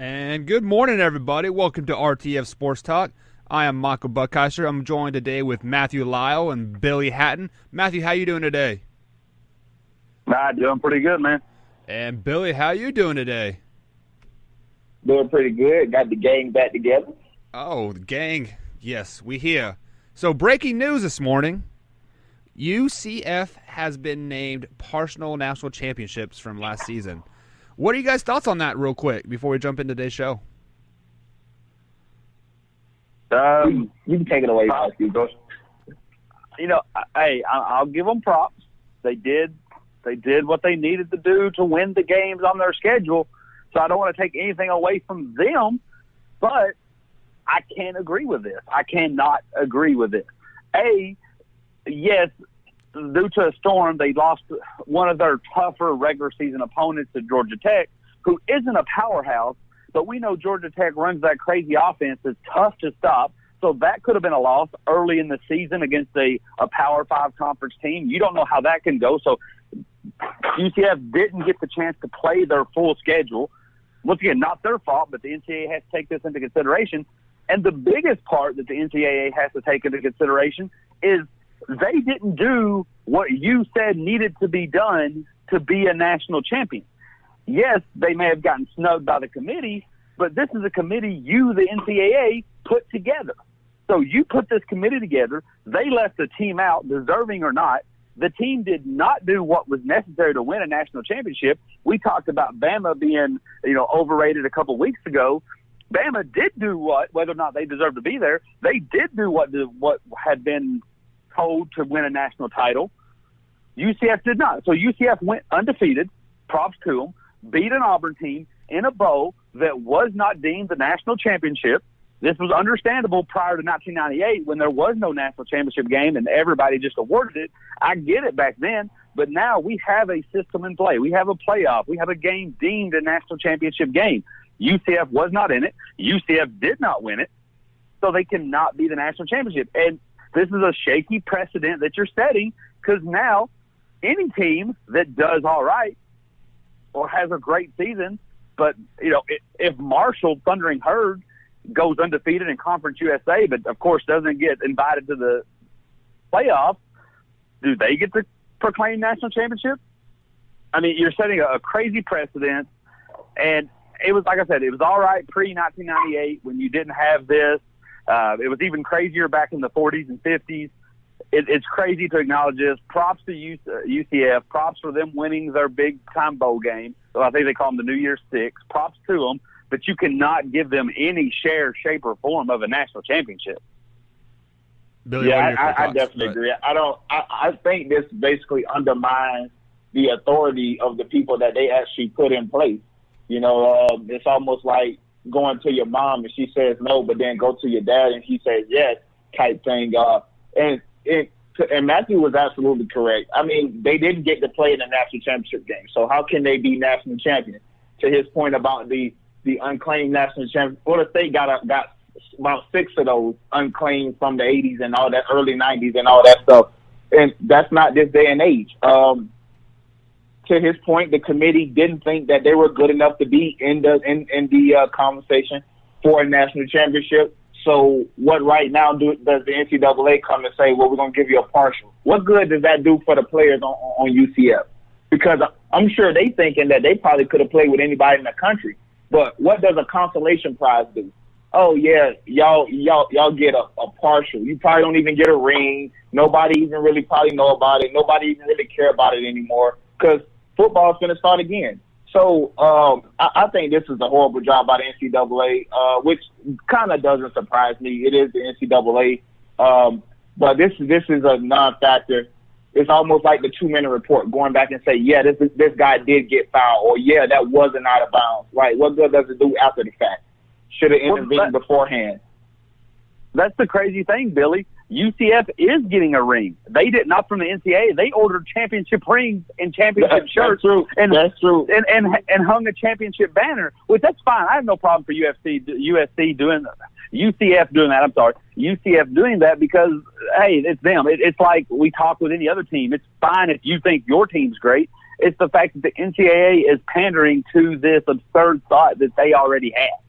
And good morning, everybody. Welcome to RTF Sports Talk. I am Michael Buckheiser. I'm joined today with Matthew Lyle and Billy Hatton. Matthew, how you doing today? Doing pretty good, man. And Billy, how you doing today? Doing pretty good. Got the gang back together. Oh, the gang. Yes, we here. So breaking news this morning. UCF has been named partial national championships from last season. What are you guys' thoughts on that real quick before we jump into today's show? You can take it away, Matthew. Go. I'll give them props. They did what they needed to do to win the games on their schedule. So I don't want to take anything away from them, but I can't agree with this. I cannot agree with it. Yes, due to a storm, they lost one of their tougher regular season opponents to Georgia Tech, who isn't a powerhouse, but we know Georgia Tech runs that crazy offense that's tough to stop. So that could have been a loss early in the season against a Power 5 conference team. You don't know how that can go. So UCF didn't get the chance to play their full schedule. Once again, not their fault, but the NCAA has to take this into consideration. And the biggest part that the NCAA has to take into consideration is they didn't do what you said needed to be done to be a national champion. Yes, they may have gotten snubbed by the committee, but this is a committee you, the NCAA, put together. So you put this committee together. They left the team out, deserving or not. The team did not do what was necessary to win a national championship. We talked about Bama being, overrated a couple weeks ago. Bama did do whether or not they deserve to be there, they did do what had been told to win a national title. UCF did not. So UCF went undefeated, props to them, beat an Auburn team in a bowl that was not deemed the national championship. This was understandable prior to 1998 when there was no national championship game and everybody just awarded it. I get it back then, but now we have a system in play. We have a playoff. We have a game deemed a national championship game. UCF was not in it. UCF did not win it, so they cannot be the national championship. And this is a shaky precedent that you're setting because now any team that does all right or has a great season, but, if Marshall Thundering Herd goes undefeated in Conference USA, but, of course, doesn't get invited to the playoffs, do they get to proclaim national championship? I mean, you're setting a crazy precedent, and it was, like I said, it was all right pre-1998 when you didn't have this. It was even crazier back in the 40s and 50s. It's crazy to acknowledge this. Props to UCF. Props for them winning their big-time bowl game. So I think they call them the New Year's Six. Props to them. But you cannot give them any share, shape, or form of a national championship. Billy, yeah, I definitely agree. I think this basically undermines the authority of the people that they actually put in place. It's almost like going to your mom and she says no, but then go to your dad and he says yes type thing. And Matthew was absolutely correct. I mean, they didn't get to play in the national championship game. So how can they be national champions? To his point about the unclaimed national champions, Florida State got about 6 of those unclaimed from the 80s and all that, early 90s and all that stuff. And that's not this day and age. To his point, the committee didn't think that they were good enough to be in the conversation for a national championship. So what right now does the NCAA come and say, well, we're going to give you a partial? What good does that do for the players on UCF? Because I'm sure they thinking that they probably could have played with anybody in the country. But what does a consolation prize do? Oh, yeah, y'all get a partial. You probably don't even get a ring. Nobody even really probably know about it. Nobody even really care about it anymore because football is going to start again. So I think this is a horrible job by the NCAA, which kind of doesn't surprise me. It is the NCAA, but this is a non-factor. It's almost like the 2-minute report, going back and say, yeah, this guy did get fouled, or yeah, that wasn't out of bounds. Right? What good does it do after the fact? Should have intervened beforehand. That's the crazy thing, Billy. UCF is getting a ring. They did not from the NCAA. They ordered championship rings and championship shirts. That's true. And hung a championship banner, which that's fine. I have no problem for UCF doing that. I'm sorry, UCF doing that because hey, it's them. It's like we talk with any other team. It's fine if you think your team's great. It's the fact that the NCAA is pandering to this absurd thought that they already have.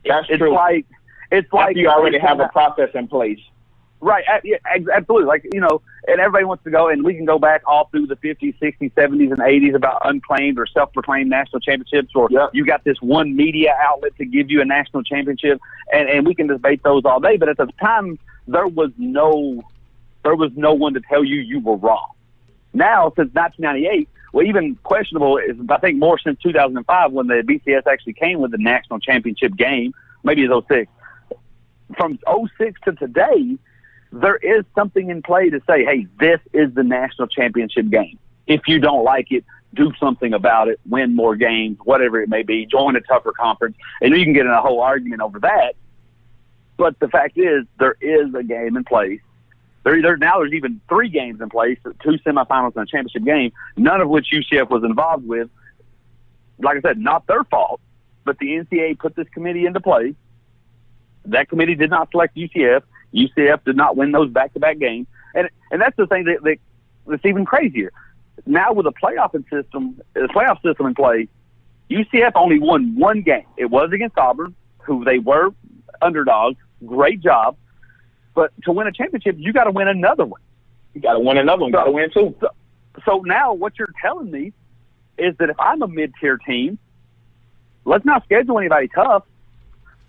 That's It's true. It's like you already have a process in place. Right. Yeah, absolutely. Like, and everybody wants to go, and we can go back all through the 50s, 60s, 70s, and 80s about unclaimed or self-proclaimed national championships, or you got this one media outlet to give you a national championship, and we can debate those all day. But at the time, there was no one to tell you were wrong. Now, since 1998, well, even questionable is, I think, more since 2005 when the BCS actually came with the national championship game. Maybe it's 06. From 06 to today, there is something in play to say, hey, this is the national championship game. If you don't like it, do something about it, win more games, whatever it may be, join a tougher conference. And you can get in a whole argument over that. But the fact is, there is a game in place. Now there's even 3 games in place, 2 semifinals and a championship game, none of which UCF was involved with. Like I said, not their fault, but the NCAA put this committee into place. That committee did not select UCF. UCF did not win those back-to-back games. And that's the thing that's even crazier. Now with the playoff system in play, UCF only won 1 game. It was against Auburn, who they were underdogs. Great job. But to win a championship, you got to win another one. You got to win another one. Got to win 2. So now what you're telling me is that if I'm a mid-tier team, let's not schedule anybody tough.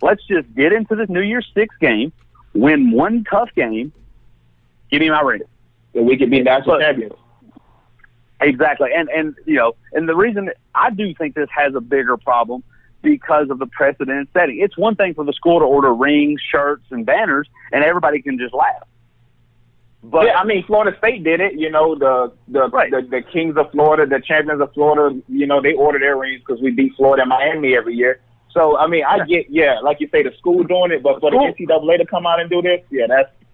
Let's just get into this New Year's 6 game, win 1 tough game, give me my rating. So we could be national champions. Exactly. And the reason I do think this has a bigger problem because of the precedent setting. It's one thing for the school to order rings, shirts, and banners, and everybody can just laugh. But yeah, I mean, Florida State did it. The Kings of Florida, the champions of Florida, they order their rings because we beat Florida and Miami every year. So, I mean, I get, like you say, the school doing it, but for the NCAA to come out and do this,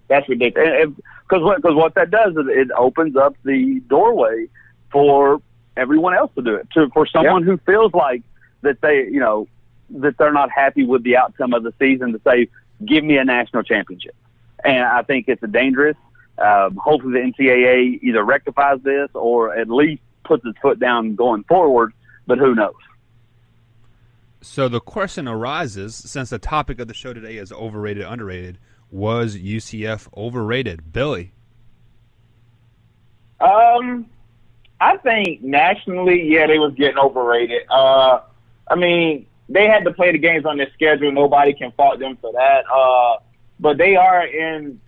that's ridiculous. Because what that does is it opens up the doorway for everyone else to do it. For someone who feels like that that they're not happy with the outcome of the season to say, give me a national championship. And I think it's dangerous. Hopefully the NCAA either rectifies this or at least puts its foot down going forward, but who knows? So the question arises, since the topic of the show today is overrated, underrated, was UCF overrated? Billy? I think nationally, they was getting overrated. I mean, they had to play the games on their schedule. Nobody can fault them for that. But they are in,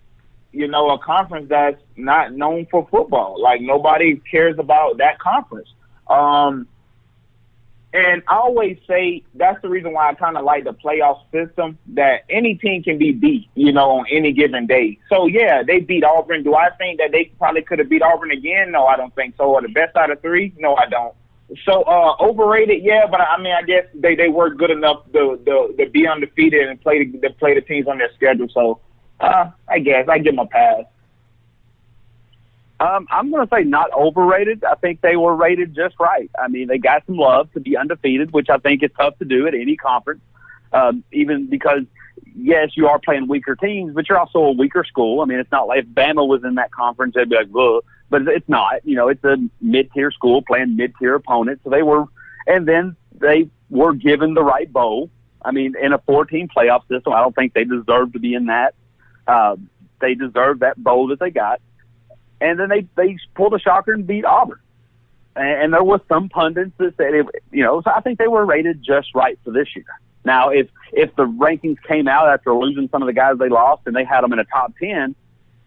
a conference that's not known for football. Like, nobody cares about that conference. And I always say that's the reason why I kind of like the playoff system, that any team can be beat, on any given day. So, they beat Auburn. Do I think that they probably could have beat Auburn again? No, I don't think so. Or the best out of 3? No, I don't. So, overrated, but I mean, I guess they were good enough to be undefeated and play the teams on their schedule. So, I guess I give them a pass. I'm going to say not overrated. I think they were rated just right. I mean, they got some love to be undefeated, which I think is tough to do at any conference, even because, yes, you are playing weaker teams, but you're also a weaker school. I mean, it's not like if Bama was in that conference, they'd be like, ugh. But it's not. It's a mid-tier school playing mid-tier opponents. So and then they were given the right bowl. I mean, in a 14 playoff system, I don't think they deserve to be in that. They deserve that bowl that they got. And then they pulled a shocker and beat Auburn. And there was some pundits that said, so I think they were rated just right for this year. Now, if the rankings came out after losing some of the guys they lost and they had them in a top 10,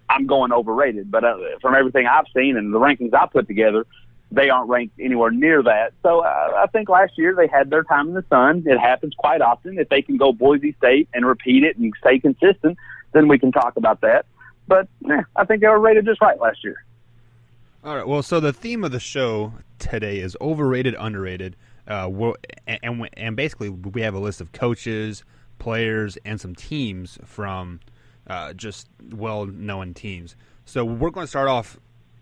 I'm going overrated. But from everything I've seen and the rankings I put together, they aren't ranked anywhere near that. So I think last year they had their time in the sun. It happens quite often. If they can go Boise State and repeat it and stay consistent, then we can talk about that. But I think they were rated just right last year. All right. Well, so the theme of the show today is overrated, underrated. And basically we have a list of coaches, players, and some teams from just well-known teams. So we're going to start off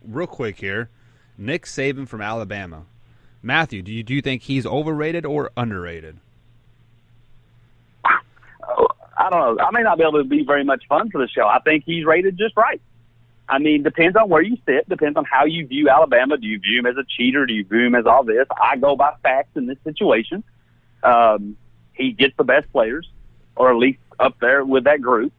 real quick here. Nick Saban from Alabama. Matthew, do you think he's overrated or underrated? I don't know. I may not be able to be very much fun for the show. I think he's rated just right. I mean, depends on where you sit, depends on how you view Alabama. Do you view him as a cheater? Do you view him as all this? I go by facts in this situation. He gets the best players, or at least up there with that group.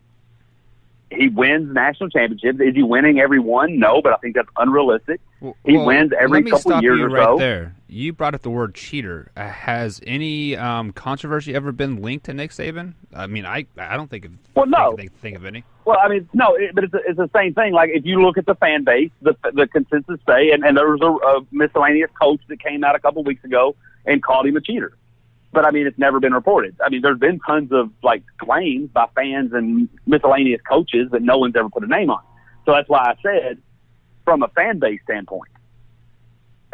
He wins national championships. Is he winning every one? No, but I think that's unrealistic. He wins every couple of years or so. Right there. You brought up the word cheater. Has any controversy ever been linked to Nick Saban? I mean, I don't think think of any. Well, I mean, no, but it's the same thing. Like, if you look at the fan base, the consensus say, and there was a miscellaneous coach that came out a couple weeks ago and called him a cheater. But, I mean, it's never been reported. I mean, there's been tons of, like, claims by fans and miscellaneous coaches that no one's ever put a name on. So that's why I said, from a fan base standpoint,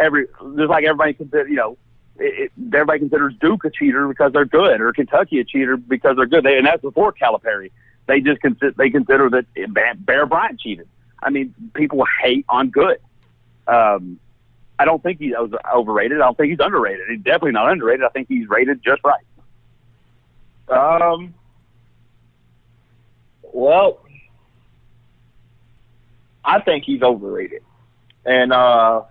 everybody considers Duke a cheater because they're good, or Kentucky a cheater because they're good. And that's before Calipari. They just consider that Bear Bryant cheated. I mean, people hate on good. I don't think he's overrated. I don't think he's underrated. He's definitely not underrated. I think he's rated just right. Well, I think he's overrated. And I'll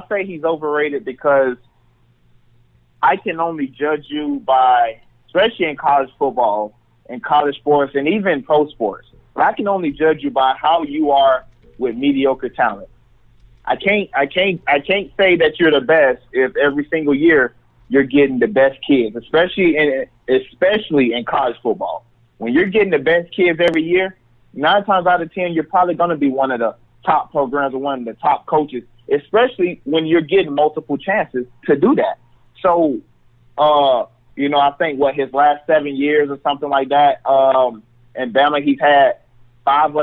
say he's overrated because I can only judge you by, especially in college football and college sports and even pro sports, but I can only judge you by how you are with mediocre talent. I can't say that you're the best if every single year you're getting the best kids, especially in college football. When you're getting the best kids every year, 9 times out of 10, you're probably going to be one of the top programs or one of the top coaches, especially when you're getting multiple chances to do that. So, I think his last 7 years or something like that, in Bama, he's had 5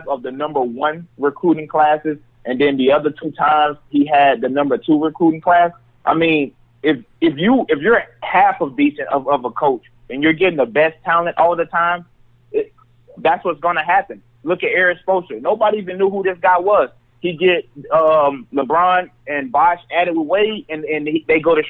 of the number 1 recruiting classes. And then the other 2 times he had the number 2 recruiting class. I mean, if you're half of decent of a coach and you're getting the best talent all the time, that's what's going to happen. Look at Eric Spoelstra. Nobody even knew who this guy was. He get LeBron and Bosh added with Wade, and they go to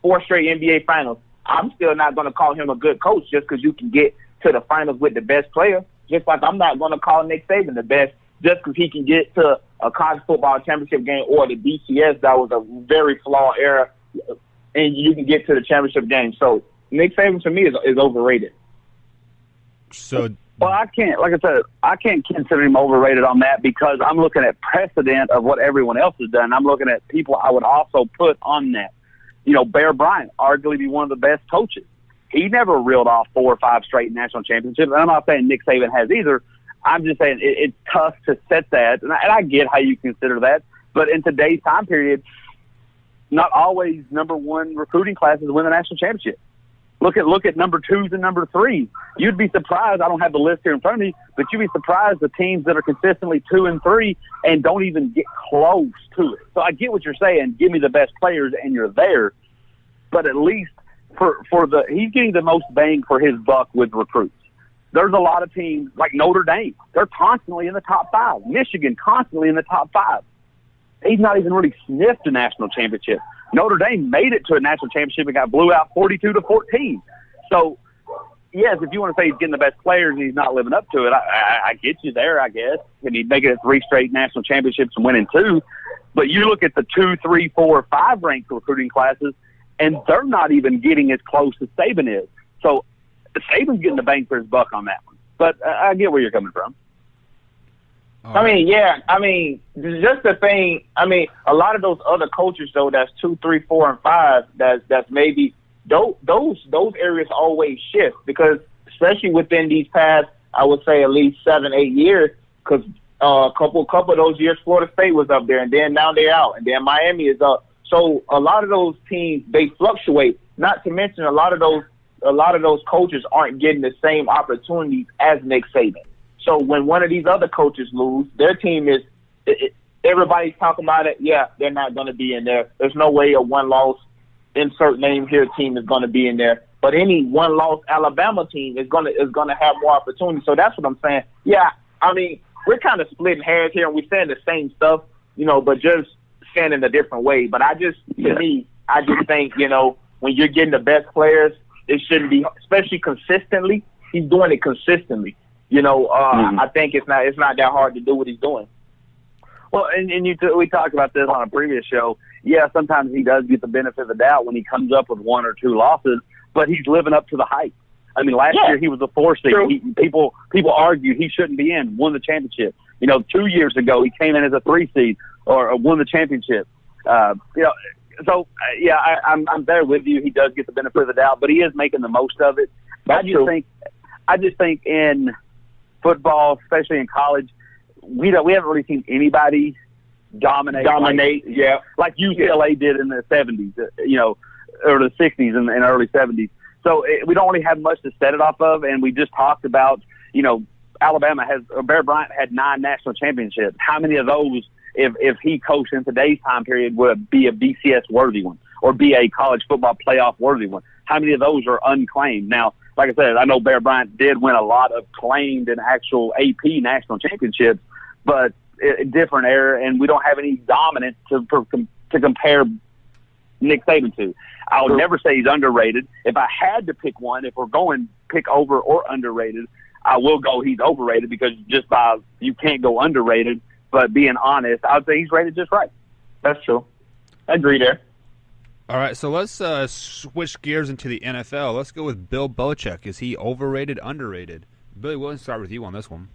4 straight NBA finals. I'm still not going to call him a good coach just because you can get to the finals with the best player. Just like I'm not going to call Nick Saban the best just because he can get to a college football championship game or the BCS. That was a very flawed era, and you can get to the championship game. So Nick Saban, to me, is overrated. So, well, I can't consider him overrated on that because I'm looking at precedent of what everyone else has done. I'm looking at people I would also put on that. Bear Bryant, arguably one of the best coaches. He never reeled off 4 or 5 straight national championships. And I'm not saying Nick Saban has either. I'm just saying it's tough to set that, and I get how you consider that. But in today's time period, not always number 1 recruiting classes win the national championship. Look at number 2s and number 3s. You'd be surprised. I don't have the list here in front of me, but you'd be surprised the teams that are consistently 2 and 3 and don't even get close to it. So I get what you're saying. Give me the best players, and you're there. But at least he's getting the most bang for his buck with recruits. There's a lot of teams like Notre Dame. They're constantly in the top 5. Michigan constantly in the top 5. He's not even really sniffed a national championship. Notre Dame made it to a national championship and got blew out 42-14. So, yes, if you want to say he's getting the best players and he's not living up to it, I get you there, I guess. And he's making it 3 straight national championships and winning 2. But you look at the 2, 3, 4, 5 ranked recruiting classes, and they're not even getting as close as Saban is. So, Saban's getting the bang for his buck on that one. But I get where you're coming from. I mean, just the thing. I mean, a lot of those other coaches, though, that's 2, 3, 4, and 5. That's maybe those areas always shift because, especially within these past, I would say at least 7, 8 years, because a couple of those years, Florida State was up there, and then now they're out, and then Miami is up. So a lot of those teams, they fluctuate. Not to mention a lot of those coaches aren't getting the same opportunities as Nick Saban. So when one of these other coaches lose, their team is everybody's talking about it. Yeah, they're not going to be in there. There's no way a one-loss, insert name here, team is going to be in there. But any one-loss Alabama team is going to have more opportunity. So that's what I'm saying. Yeah, I mean, we're kind of splitting hairs here, and we're saying the same stuff, but just saying in a different way. But to me, I just think, when you're getting the best players, it shouldn't be, especially consistently. He's doing it consistently. I think it's not that hard to do what he's doing. Well, and we talked about this on a previous show. Yeah, sometimes he does get the benefit of the doubt when he comes up with 1 or 2 losses, but he's living up to the hype. I mean, last year he was a 4 seed. People argued he shouldn't be in, won the championship. 2 years ago he came in as a 3 seed or won the championship. I'm there with you. He does get the benefit of the doubt, but he is making the most of it. I just think in football, especially in college, we haven't really seen anybody dominate, like UCLA did in the 70s, or the 60s and early 70s. So we don't really have much to set it off of, and we just talked about, Bear Bryant had 9 national championships. How many of those, if he coached in today's time period, would be a BCS worthy one or be a college football playoff worthy one? How many of those are unclaimed? Now, like I said, I know Bear Bryant did win a lot of claimed and actual AP national championships, but a different era, and we don't have any dominance to compare Nick Saban to. I would never say he's underrated. If I had to pick one, if we're going pick over or underrated, I will go he's overrated, because you can't go underrated. But being honest, I would say he's rated just right. That's true. I agree there. All right, so let's switch gears into the NFL. Let's go with Bill Belichick. Is he overrated, underrated? Billy, we'll start with you on this one.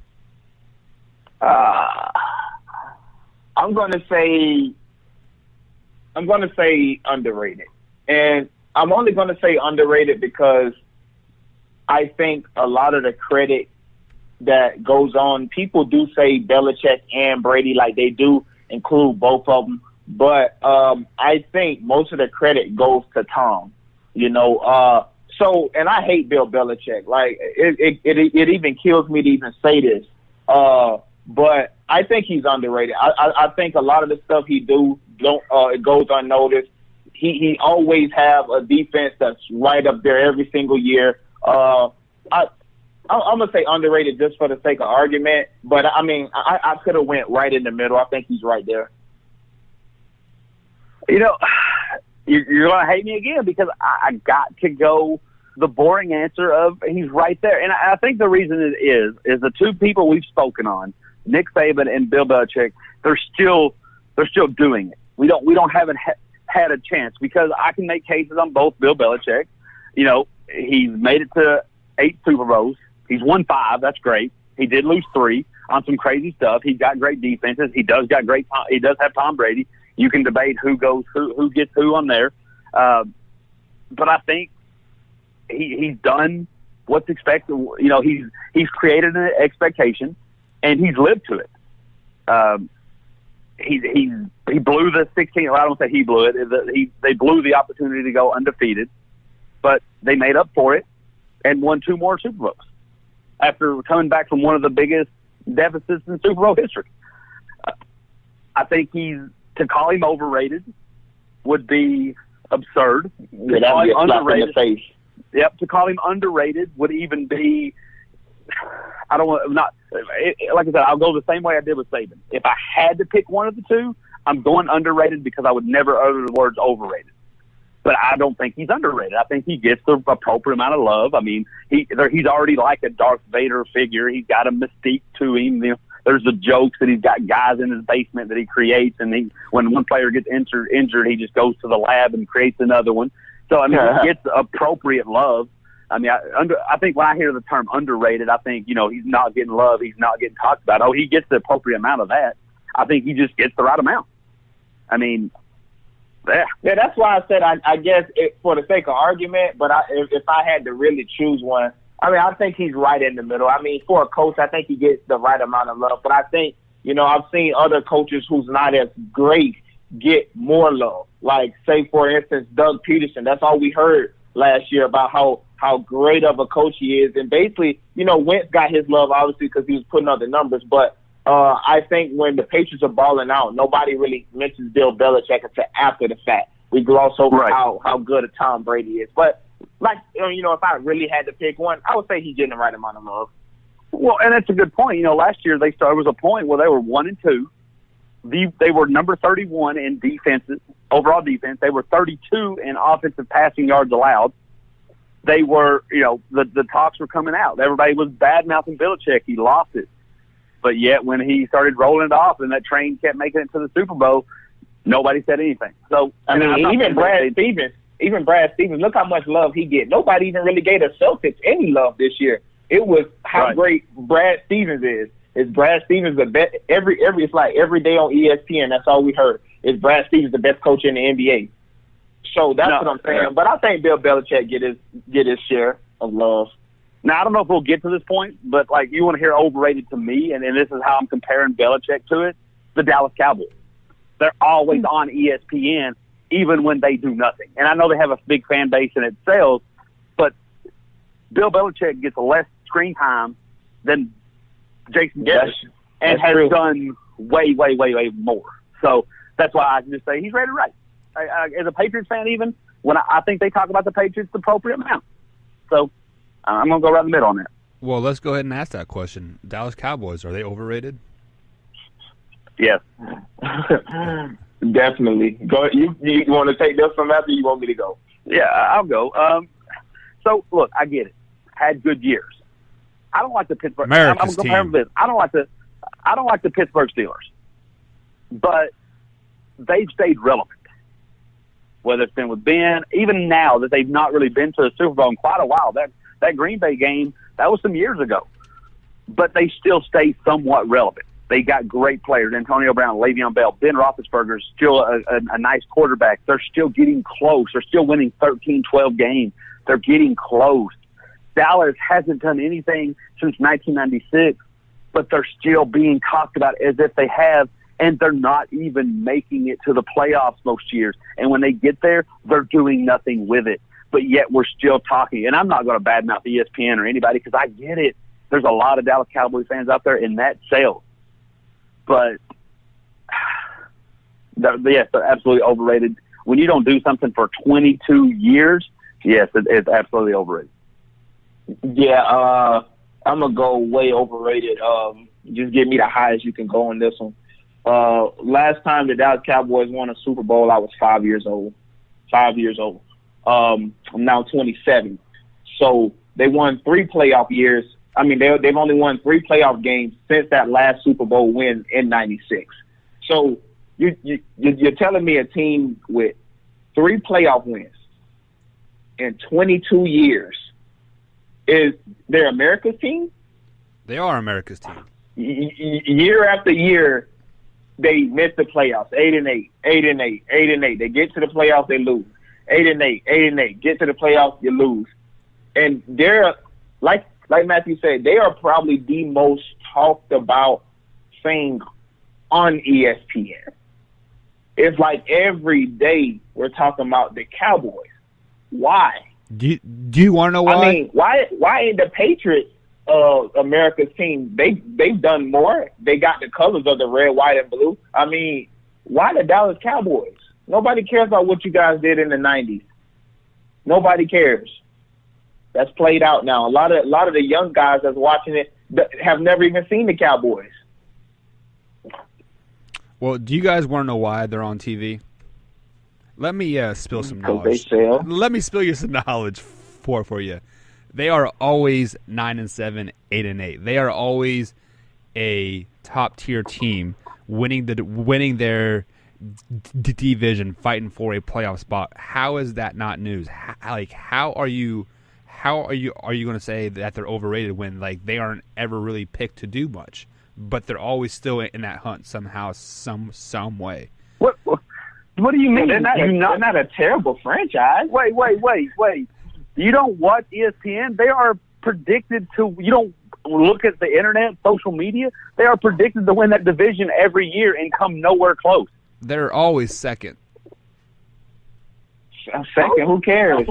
I'm going to say underrated. And I'm only going to say underrated because I think a lot of the credit that goes on, people do say Belichick and Brady, like they do include both of them. But I think most of the credit goes to Tom, and I hate Bill Belichick. Like it even kills me to even say this. But I think he's underrated. I think a lot of the stuff he it goes unnoticed. He always have a defense that's right up there every single year. I'm gonna say underrated just for the sake of argument, but I mean I could have went right in the middle. I think he's right there. You're gonna hate me again because I got to go the boring answer of he's right there, and I think the reason it is the two people we've spoken on, Nick Saban and Bill Belichick, they're still doing it. We haven't had a chance, because I can make cases on both. Bill Belichick, he's made it to 8 Super Bowls. He's won 5. That's great. He did lose 3 on some crazy stuff. He's got great defenses. He does have Tom Brady. You can debate who gets who on there. But I think he's done what's expected. He's created an expectation, and he's lived to it. He blew the 16. Well, I don't say he blew it. They blew the opportunity to go undefeated, but they made up for it and won 2 more Super Bowls after coming back from one of the biggest deficits in Super Bowl history. I think to call him overrated would be absurd. To call him underrated, in the face. Yep. To call him underrated would even be. I don't want like I said, I'll go the same way I did with Saban. If I had to pick one of the two, I'm going underrated, because I would never utter the words overrated. But I don't think he's underrated. I think he gets the appropriate amount of love. I mean, he's already like a Darth Vader figure. He's got a mystique to him. There's the jokes that he's got guys in his basement that he creates, and when one player gets injured, he just goes to the lab and creates another one. So I mean, he gets appropriate love. I mean, I think when I hear the term underrated, I think, he's not getting love, he's not getting talked about. Oh, he gets the appropriate amount of that. I think he just gets the right amount. I mean, yeah, that's why I said I guess for the sake of argument. But if I had to really choose one, I mean, I think he's right in the middle. I mean, for a coach, I think he gets the right amount of love. But I think, I've seen other coaches who's not as great get more love. Like, say, for instance, Doug Peterson. That's all we heard last year about how great of a coach he is. And basically, Wentz got his love, obviously, because he was putting up the numbers. But I think when the Patriots are balling out, nobody really mentions Bill Belichick until after the fact. We gloss over how good a Tom Brady is. But, if I really had to pick one, I would say he's getting the right amount of love. Well, and that's a good point. Last year there was a point where they were 1-2. They were number 31 in defenses, overall defense. They were 32 in offensive passing yards allowed. they were, the talks were coming out. Everybody was bad-mouthing Belichick. He lost it. But yet when he started rolling it off and that train kept making it to the Super Bowl, nobody said anything. So I mean, even Brad Stevens, look how much love he get. Nobody even really gave the Celtics any love this year. It was how great Brad Stevens is. Is Brad Stevens the best? It's like every day on ESPN, that's all we heard. Is Brad Stevens the best coach in the NBA? So that's what I'm saying. But I think Bill Belichick get his share of love. Now, I don't know if we'll get to this point, but, like, you want to hear overrated to me, and this is how I'm comparing Belichick to it, the Dallas Cowboys. They're always on ESPN, even when they do nothing. And I know they have a big fan base and it sells, but Bill Belichick gets less screen time than Jason Garrett and has done way, way, way, way more. So that's why I can just say he's ready to race. As a Patriots fan, even, when I think they talk about the Patriots the appropriate amount. So I'm going to go right in the middle on that. Well, let's go ahead and ask that question. Dallas Cowboys, are they overrated? Yes. Definitely. Go. You want to take this from after? You want me to go? Yeah, I'll go. So look, I get it. Had good years. I don't like the Pittsburgh. America's I'm comparing team. this. I don't like the Pittsburgh Steelers, but they've stayed relevant. Whether it's been with Ben, even now that they've not really been to a Super Bowl in quite a while. That Green Bay game, that was some years ago, but they still stay somewhat relevant. They got great players, Antonio Brown, Le'Veon Bell, Ben Roethlisberger is still a nice quarterback. They're still getting close. They're still winning 13, 12 games. They're getting close. Dallas hasn't done anything since 1996, but they're still being talked about as if they have, and they're not even making it to the playoffs most years. And when they get there, they're doing nothing with it. But yet we're still talking. And I'm not going to badmouth ESPN or anybody because I get it. There's a lot of Dallas Cowboys fans out there, and that sells. But, yes, they're absolutely overrated. When you don't do something for 22 years, yes, it's absolutely overrated. Yeah, I'm going to go way overrated. Just give me the highest you can go on this one. Last time the Dallas Cowboys won a Super Bowl, I was 5 years old. 5 years old. I'm now 27. So they won 3 playoff years. I mean, they've only won 3 playoff games since that last Super Bowl win in '96. So you're telling me a team with 3 playoff wins in 22 years is they're America's team? They are America's team. Year after year, they miss the playoffs. 8-8, 8-8, 8-8. They get to the playoffs, they lose. 8-8, 8-8. Get to the playoffs, you lose. And they're like Matthew said, they are probably the most talked about thing on ESPN. It's like every day we're talking about the Cowboys. Why? Do you want to know why? I mean, why ain't the Patriots America's team? They've done more. They got the colors of the red, white, and blue. I mean, why the Dallas Cowboys? Nobody cares about what you guys did in the 90s. Nobody cares. That's played out now. A lot of the young guys that's watching it have never even seen the Cowboys. Well, do you guys want to know why they're on TV? Let me spill some knowledge. Let me spill you some knowledge for you. They are always 9-7, 8-8. They are always a top tier team, winning their division, fighting for a playoff spot. How is that not news? How are you going to say that they're overrated when they aren't ever really picked to do much, but they're always still in that hunt somehow, some way? What do you mean? They're not a terrible franchise. Wait. You don't watch ESPN? They are predicted to. You don't look at the internet, social media. They are predicted to win that division every year and come nowhere close. They're always second. Second? Who cares?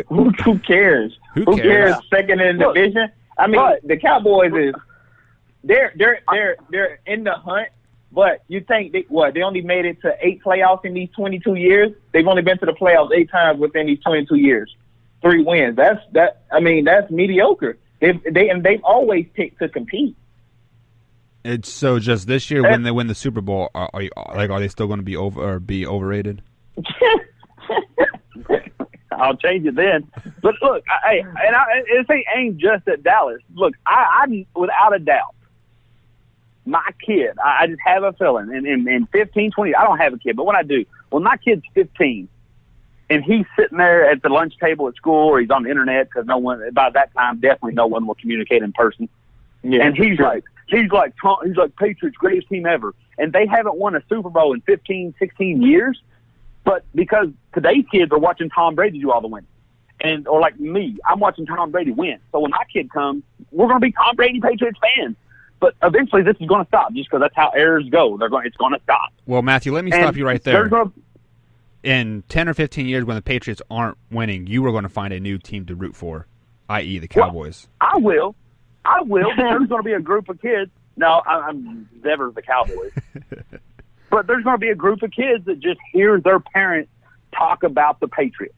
Who cares? Who cares? Second in the division. I mean, the Cowboys is they're in the hunt. But you think they only made it to 8 playoffs in these 22 years? They've only been to the playoffs 8 times within these 22 years. 3 wins. That's mediocre. They've always picked to compete. It's so just this year when they win the Super Bowl, are they still going to be overrated? I'll change it then. But look, it ain't just at Dallas. Look, I without a doubt, my kid, I just have a feeling, in 15, 20, I don't have a kid, but when I do, when my kid's 15, and he's sitting there at the lunch table at school, or he's on the internet, because by that time, definitely no one will communicate in person. Yeah, and he's like, Patriots, greatest team ever. And they haven't won a Super Bowl in 15, 16 years. But because today's kids are watching Tom Brady do all the winning. Or like me, I'm watching Tom Brady win. So when my kid comes, we're going to be Tom Brady Patriots fans. But eventually this is going to stop just because that's how errors go. It's going to stop. Well, Matthew, let me stop you right there. In 10 or 15 years when the Patriots aren't winning, you are going to find a new team to root for, i.e. the Cowboys. Well, I will. There's going to be a group of kids. No, I'm never the Cowboys. But there's going to be a group of kids that just hear their parents talk about the Patriots.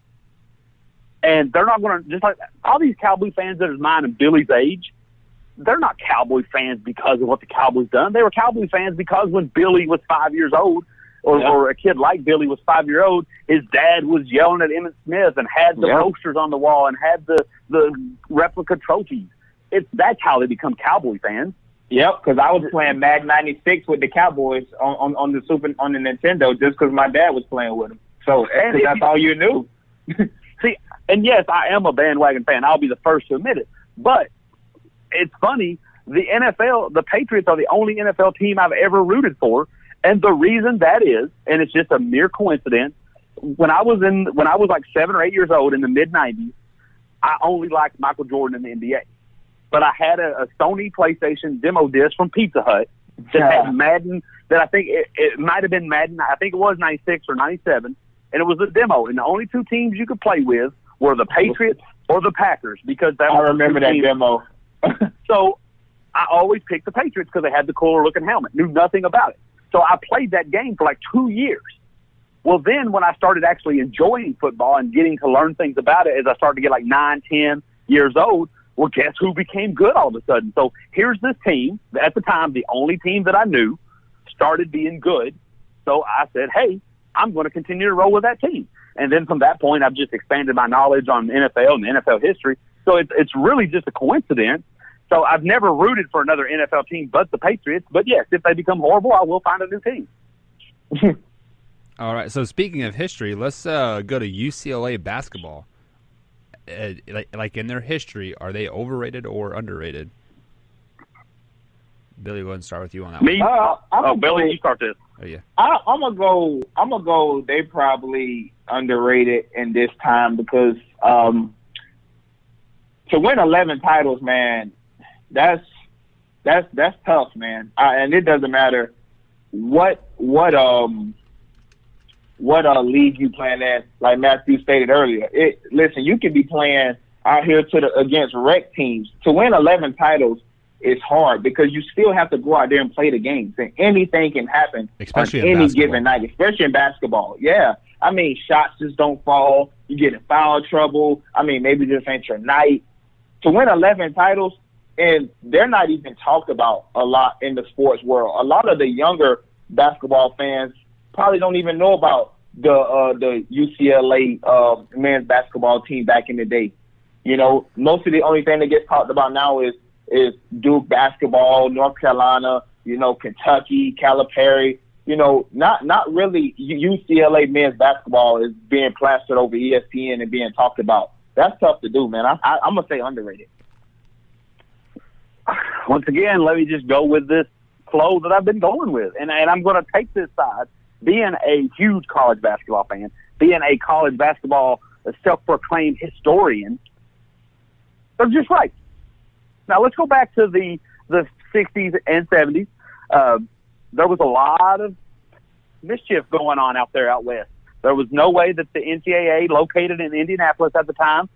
And they're not going to, just like all these Cowboy fans that are mine and Billy's age, they're not Cowboy fans because of what the Cowboys done. They were Cowboy fans because when Billy was 5 years old, or a kid like Billy was 5 years old, his dad was yelling at Emmitt Smith and had the posters on the wall and had the replica trophies. That's how they become Cowboy fans. Yep, because I was playing Madden 96 with the Cowboys on the Nintendo just because my dad was playing with them. So that's all you knew. See, and yes, I am a bandwagon fan. I'll be the first to admit it. But it's funny, the NFL, the Patriots are the only NFL team I've ever rooted for. And the reason that is, and it's just a mere coincidence, when I was like 7 or 8 years old in the mid-'90s, I only liked Michael Jordan in the NBA. But I had a Sony PlayStation demo disc from Pizza Hut that had Madden, that I think it might have been Madden, I think it was 96 or 97, and it was a demo. And the only two teams you could play with were the Patriots or the Packers, because I remember that demo. So I always picked the Patriots because they had the cooler-looking helmet, knew nothing about it. So I played that game for like 2 years. Well, then when I started actually enjoying football and getting to learn things about it as I started to get like 9, 10 years old, well, guess who became good all of a sudden? So here's this team, at the time, the only team that I knew, started being good. So I said, hey, I'm going to continue to roll with that team. And then from that point, I've just expanded my knowledge on the NFL and the NFL history. So it's really just a coincidence. So I've never rooted for another NFL team but the Patriots. But, yes, if they become horrible, I will find a new team. All right, so speaking of history, let's go to UCLA basketball. Like in their history, are they overrated or underrated? Billy, go ahead and start with you on that Me? one. Billy, you start this. Oh yeah. I'm gonna go. They probably underrated in this time because to win 11 titles, man, that's tough, man. And it doesn't matter what league you playing in, like Matthew stated earlier. Listen, you can be playing out here against rec teams. To win 11 titles is hard because you still have to go out there and play the games, and anything can happen especially on any given night, especially in basketball. Yeah, I mean, shots just don't fall. You get in foul trouble. I mean, maybe this ain't your night. To win 11 titles, and they're not even talked about a lot in the sports world. A lot of the younger basketball fans probably don't even know about the UCLA men's basketball team back in the day. You know, most of the only thing that gets talked about now is Duke basketball, North Carolina, you know, Kentucky, Calipari. You know, not really UCLA men's basketball is being plastered over ESPN and being talked about. That's tough to do, man. I'm going to say underrated. Once again, let me just go with this flow that I've been going with. And I'm going to take this side. Being a huge college basketball fan, being a college basketball self-proclaimed historian, they're just right. Now, let's go back to the 60s and 70s. There was a lot of mischief going on out there out west. There was no way that the NCAA, located in Indianapolis at the time,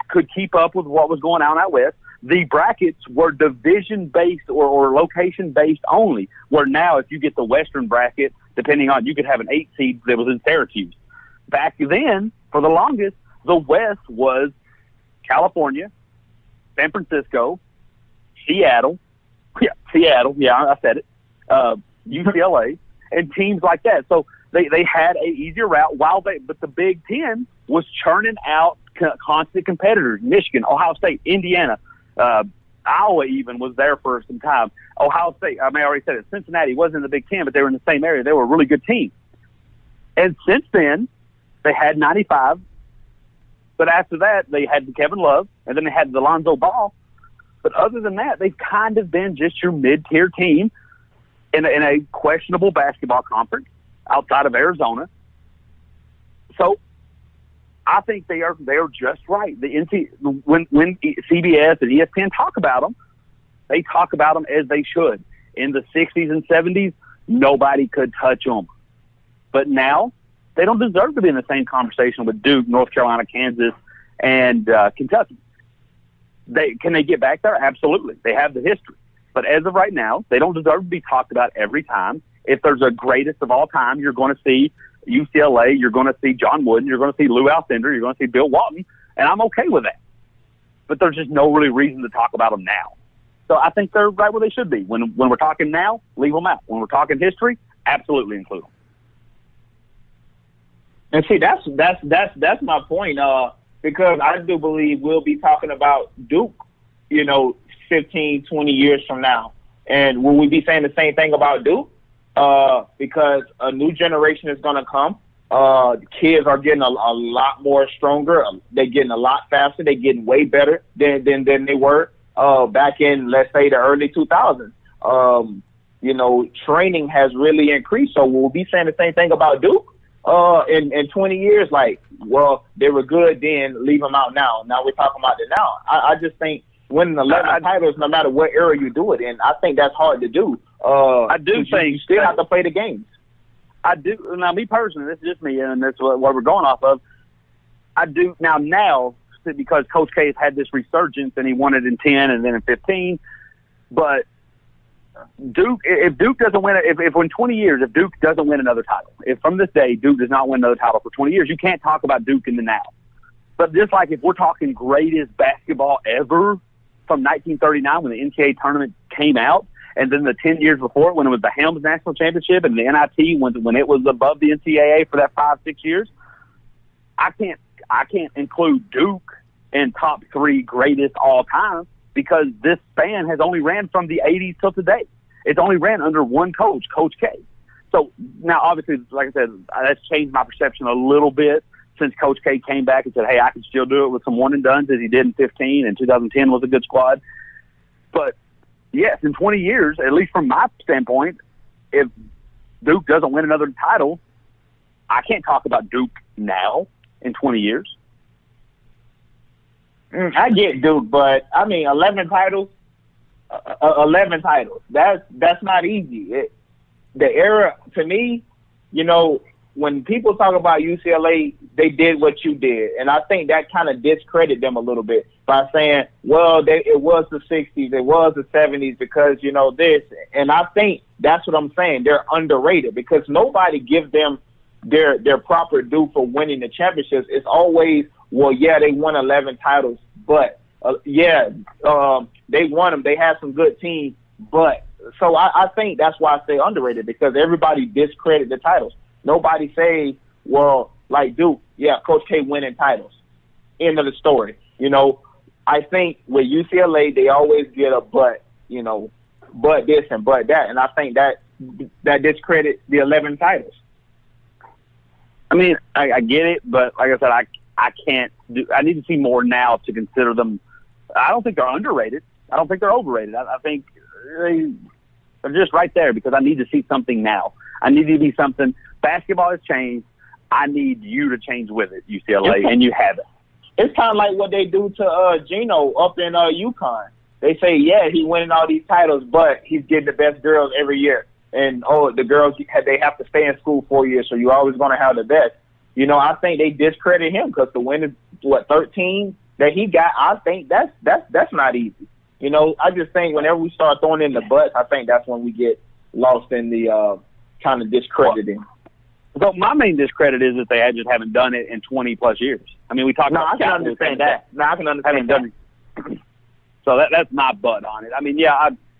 could keep up with what was going on out west. The brackets were division-based or location-based only, where now if you get the Western bracket, depending on, you could have an 8 seed that was in Syracuse. Back then, for the longest, the West was California, San Francisco, Seattle, I said it, UCLA, and teams like that. So they had a easier route but the Big Ten was churning out constant competitors. Michigan, Ohio State, Indiana, Iowa even was there for some time. Ohio State, I already said it. Cincinnati wasn't in the Big Ten, but they were in the same area. They were a really good team. And since then, they had 95. But after that, they had Kevin Love, and then they had Alonzo Ball. But other than that, they've kind of been just your mid-tier team in a questionable basketball conference outside of Arizona. So I think they are just right. When CBS and ESPN talk about them, they talk about them as they should. In the 60s and 70s, nobody could touch them. But now, they don't deserve to be in the same conversation with Duke, North Carolina, Kansas, and Kentucky. Can they get back there? Absolutely. They have the history. But as of right now, they don't deserve to be talked about every time. If there's a greatest of all time, you're going to see UCLA, you're going to see John Wooden, you're going to see Lou Alcindor, you're going to see Bill Walton, and I'm okay with that. But there's just no really reason to talk about them now. So I think they're right where they should be. When we're talking now, leave them out. When we're talking history, absolutely include them. And see, that's my point. Because I do believe we'll be talking about Duke, 15, 20 years from now. And will we be saying the same thing about Duke? Because a new generation is going to come. The kids are getting a lot more stronger. They're getting a lot faster. They're getting way better than they were back in, let's say, the early 2000s. Training has really increased. So we'll be saying the same thing about Duke in 20 years. Like, well, they were good then, leave them out now. Now we're talking about it now. I just think winning 11 titles, no matter what era you do it in, I think that's hard to do. I do think you still have to play the games. I do. Now, me personally, this is just me, and that's what we're going off of. I do now because Coach K has had this resurgence, and he won it in 10 and then in 15. But Duke, if Duke doesn't win it, if in 20 years, if Duke doesn't win another title, if from this day Duke does not win another title for 20 years, you can't talk about Duke in the now. But just like if we're talking greatest basketball ever from 1939 when the NCAA tournament came out, and then the 10 years before it when it was the Helms National Championship and the NIT when it was above the NCAA for that 5-6 years, I can't include Duke in top 3 greatest all time because this span has only ran from the 80s till today. It's only ran under one coach, Coach K. So now, obviously, like I said, that's changed my perception a little bit since Coach K came back and said, hey, I can still do it with some one-and-dones as he did in 15, and 2010 was a good squad. But, yes, in 20 years, at least from my standpoint, if Duke doesn't win another title, I can't talk about Duke now in 20 years. I get Duke, but, 11 titles, 11 titles. That's not easy. The era, to me, when people talk about UCLA, they did what you did. And I think that kind of discredit them a little bit by saying, well, it was the 60s, it was the 70s because, this. And I think that's what I'm saying. They're underrated because nobody gives them their proper due for winning the championships. It's always, well, yeah, they won 11 titles, but, they won them. They had some good teams. But so I think that's why I say underrated because everybody discredit the titles. Nobody say, well, like Duke, yeah, Coach K winning titles. End of the story. I think with UCLA, they always get a but this and but that. And I think that discredits the 11 titles. I get it, but like I said, I can't do. I need to see more now to consider them. I don't think they're underrated. I don't think they're overrated. I think they're just right there because I need to see something now. I need to be something. Basketball has changed. I need you to change with it, UCLA, and you haven't. It's kind of like what they do to Gino up in UConn. They say, yeah, he's winning all these titles, but he's getting the best girls every year. And, the girls, they have to stay in school 4 years, so you're always going to have the best. I think they discredit him because the win is, 13 that he got, I think that's not easy. I just think whenever we start throwing in the butts, I think that's when we get lost in the kind of discrediting. So my main discredit is that they just haven't done it in 20-plus years. We talked about I can understand that. No, I can understand that. So that's my butt on it.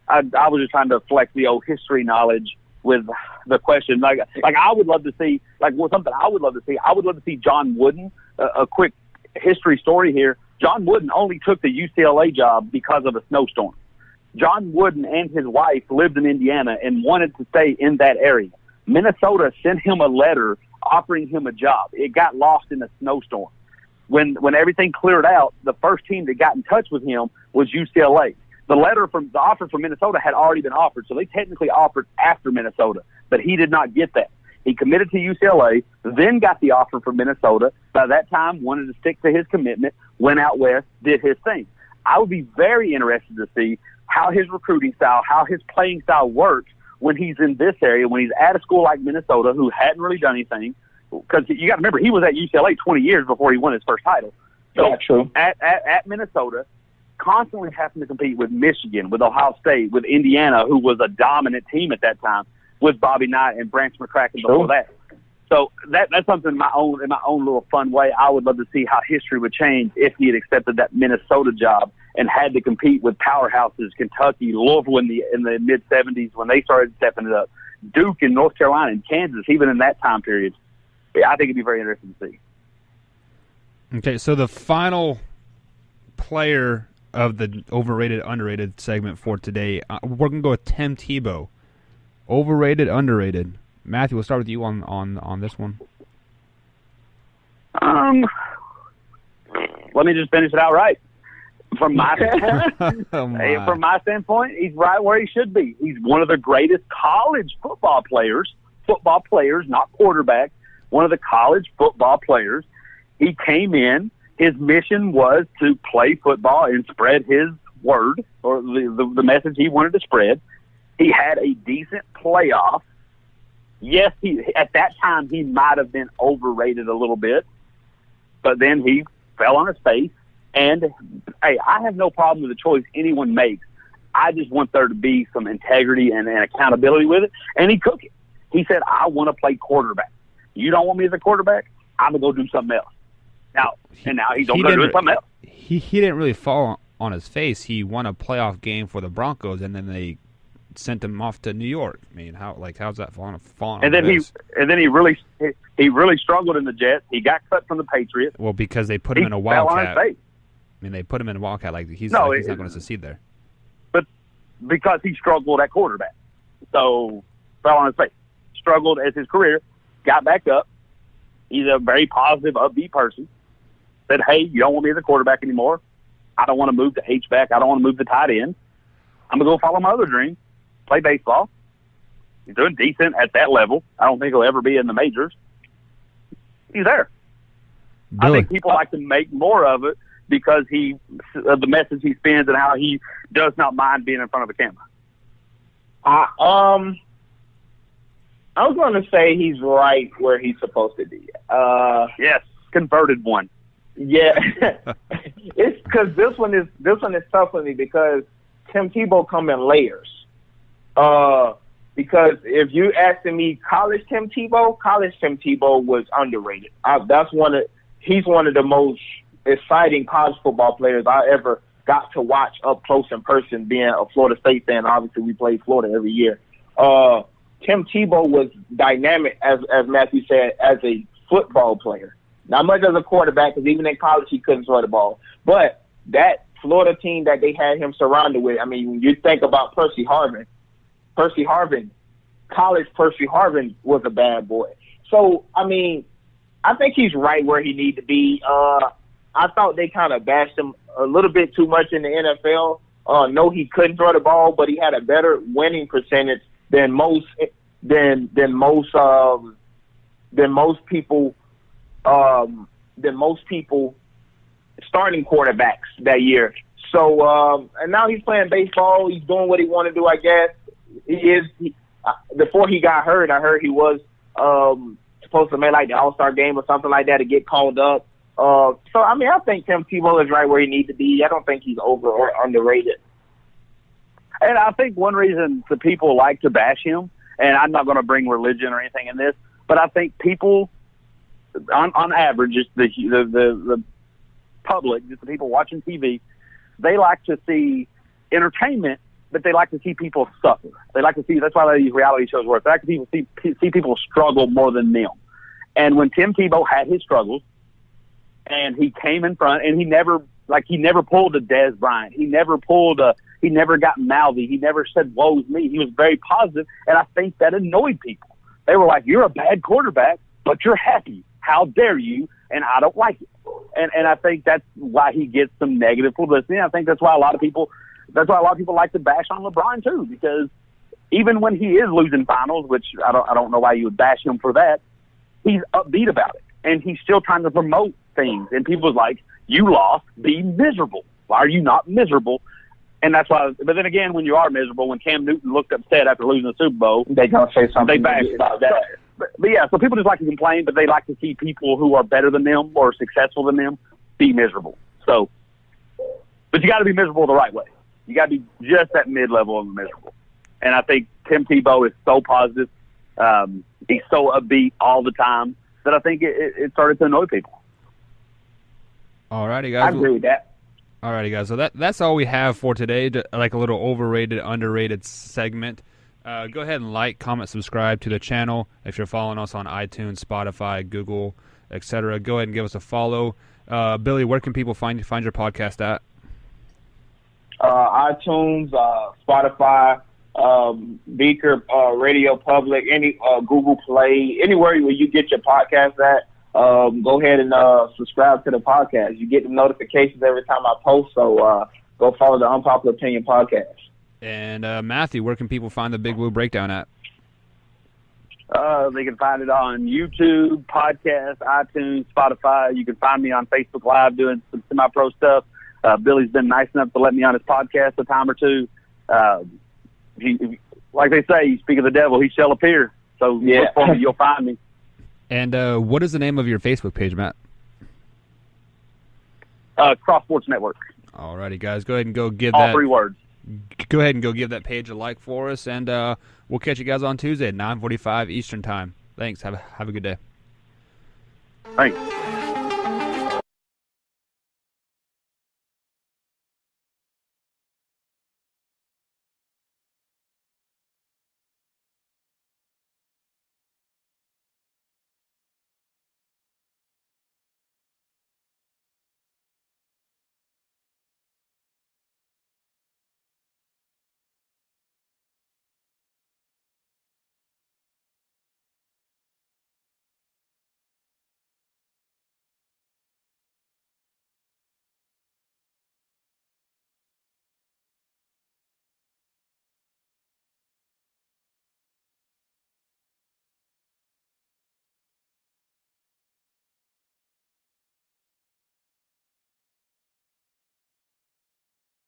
I was just trying to flex the old history knowledge with the question. Like I would love to see, something I would love to see. I would love to see John Wooden. A quick history story here. John Wooden only took the UCLA job because of a snowstorm. John Wooden and his wife lived in Indiana and wanted to stay in that area. Minnesota sent him a letter offering him a job. It got lost in a snowstorm. When everything cleared out, the first team that got in touch with him was UCLA. The offer from Minnesota had already been offered, so they technically offered after Minnesota, but he did not get that. He committed to UCLA, then got the offer from Minnesota. By that time, wanted to stick to his commitment, went out west, did his thing. I would be very interested to see how his recruiting style, how his playing style works when he's in this area, when he's at a school like Minnesota, who hadn't really done anything. Because you got to remember, he was at UCLA 20 years before he won his first title. So yeah, true. At Minnesota, constantly having to compete with Michigan, with Ohio State, with Indiana, who was a dominant team at that time, with Bobby Knight and Branch McCracken before that. So that's something in my own little fun way. I would love to see how history would change if he had accepted that Minnesota job and had to compete with powerhouses, Kentucky, Louisville in the mid '70s when they started stepping it up, Duke in North Carolina and Kansas, even in that time period. Yeah, I think it'd be very interesting to see. Okay, so the final player of the overrated, underrated segment for today, we're gonna go with Tim Tebow. Overrated, underrated. Matthew, we'll start with you on this one. Let me just finish it out right. From my Oh, from my standpoint, he's right where he should be. He's one of the greatest college football players, not quarterbacks, one of the college football players. He came in, his mission was to play football and spread his word, or the message he wanted to spread. He had a decent playoff. Yes, at that time he might have been overrated a little bit, but then he fell on his face. And, hey, I have no problem with the choice anyone makes. I just want there to be some integrity and accountability with it. And he took it. He said, I want to play quarterback. You don't want me as a quarterback? I'm going to go do something else. Now he's going to do something else. He didn't really fall on his face. He won a playoff game for the Broncos, and then they sent him off to New York. I mean, how's that falling on? And then he really struggled in the Jets. He got cut from the Patriots. Well, because they put him in a Wildcat. Fell on his face. I mean, they put him in a Wildcat he's not going to succeed there. But because he struggled at quarterback. So, fell on his face. Struggled as his career, got back up. He's a very positive, upbeat person. Said, hey, you don't want me as a quarterback anymore. I don't want to move to H-back. I don't want to move to tight end. I'm going to go follow my other dream, play baseball. He's doing decent at that level. I don't think he'll ever be in the majors. He's there. Billy. I think people like to make more of it because the message he spins and how he does not mind being in front of a camera. I was going to say he's right where he's supposed to be. Yes, converted one. Yeah, it's because this one is tough for me because Tim Tebow come in layers. Because if you asking me, college Tim Tebow was underrated. He's one of the most exciting college football players I ever got to watch up close in person. Being a Florida State fan, obviously we play Florida every year. Tim Tebow was dynamic, as Matthew said, as a football player. Not much as a quarterback, because even in college he couldn't throw the ball. But that Florida team that they had him surrounded with, I mean, when you think about Percy Harvin, college Percy Harvin was a bad boy. So, I mean, I think he's right where he needs to be. I thought they kind of bashed him a little bit too much in the NFL. No, he couldn't throw the ball, but he had a better winning percentage than most people starting quarterbacks that year. So, and now he's playing baseball. He's doing what he want to do, I guess. Before he got hurt, I heard he was supposed to make like the All-Star game or something like that to get called up. So, I mean, I think Tim Tebow is right where he needs to be. I don't think he's over or underrated. And I think one reason the people like to bash him, and I'm not going to bring religion or anything in this, but I think people, on average, just the public, just the people watching TV, they like to see entertainment but they like to see people suffer. They like to see, that's why these reality shows work. They like to see people struggle more than them. And when Tim Tebow had his struggles and he came in front and he never pulled a Des Bryant. He never got mouthy. He never said, woe's me. He was very positive, and I think that annoyed people. They were like, you're a bad quarterback, but you're happy. How dare you? And I don't like it. And I think that's why he gets some negative publicity. I think that's why a lot of people like to bash on LeBron too, because even when he is losing finals, which I don't know why you would bash him for that, he's upbeat about it, and he's still trying to promote things. And people's like, you lost, be miserable. Why are you not miserable? And that's why. But then again, when you are miserable, when Cam Newton looked upset after losing the Super Bowl, they gonna say something. They bash about that. But yeah, so people just like to complain, but they like to see people who are better than them or successful than them be miserable. So, but you got to be miserable the right way. You got to be just that mid-level of miserable. And I think Tim Tebow is so positive. He's so upbeat all the time that I think it started to annoy people. All righty, guys. I agree with that. All righty, guys. So that's all we have for today, like a little overrated, underrated segment. Go ahead and like, comment, subscribe to the channel. If you're following us on iTunes, Spotify, Google, etc., go ahead and give us a follow. Billy, where can people find your podcast at? iTunes, Spotify, Beaker, Radio Public, any Google Play, anywhere where you get your podcast at. Go ahead and subscribe to the podcast. You get the notifications every time I post, so go follow the Unpopular Opinion podcast. And Matthew, where can people find the Big Blue Breakdown at? They can find it on YouTube, podcast, iTunes, Spotify. You can find me on Facebook Live doing some semi-pro stuff. Billy's been nice enough to let me on his podcast a time or two. Like they say, you speak of the devil, he shall appear. So look for me, you'll find me. And what is the name of your Facebook page, Matt? Cross Sports Network. All righty, guys. Go ahead and go give all 3 words. Go ahead and go give that page a like for us, and we'll catch you guys on Tuesday at 9:45 Eastern Time. Thanks. Have a good day. Thanks.